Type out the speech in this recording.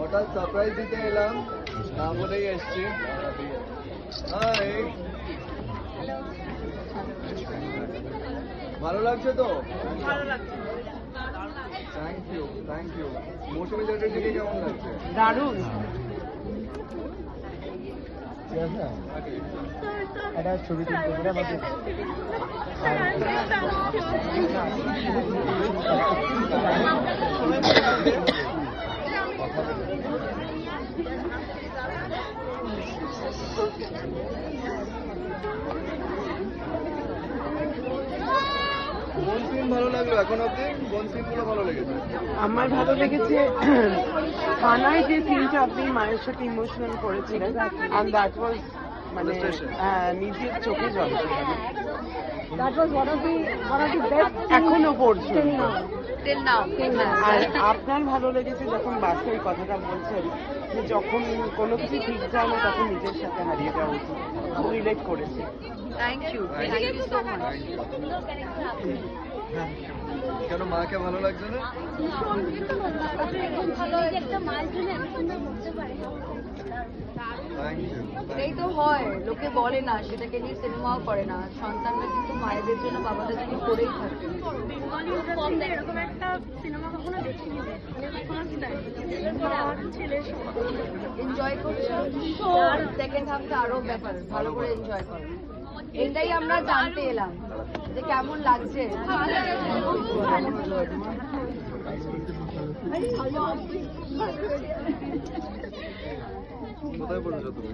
হঠাৎ সারপ্রাইজ দিতে এলাম, না বলেই এসছি। হাই, ভালো লাগছে তো? Thank you, thank you. Mousumi চ্যাটার্জিকে কেমন লাগছে? দারুণ। একটা ছবি তুলতে পারে আমাদের। কোন সিন ভালো লাগলো এখন অব্দি? কোন সিনগুলো ভালো লেগেছে? আমার ভালো লেগেছে থানায় যে সিনটা আপনি মায়ের সাথে ইমোশনাল করেছিলেন, and that was মানে নিজের চোখে জল ছিল। That was one of the best এখনো পড়ছে। till now. আর আপনার ভালো লেগেছে যখন বাসে এই কথাটা বলছেন যে যখন কোনো কিছু ঠিক যায় না তখন নিজের সাথে হারিয়ে যাওয়া উচিত, রিলেট করেছে। Thank you so much. কেন মাকে ভালো লাগছে না? Thank you. এটাই তো হয়, লোকে বলে না, সেটাকে নিয়ে সিনেমাও করে না। সন্তানরা কিন্তু মায়েদের জন্য বাবাদের জন্য করেই থাকে। এরকম একটা সিনেমা কখনো দেখিনি, এনজয় করছো, সেকেন্ড হাফটা আরো ব্যাপার, ভালো করে এনজয় করো। এটাই আমরা জানতে এলাম যে কেমন লাগছে। কোথায় পড়েছো তুমি?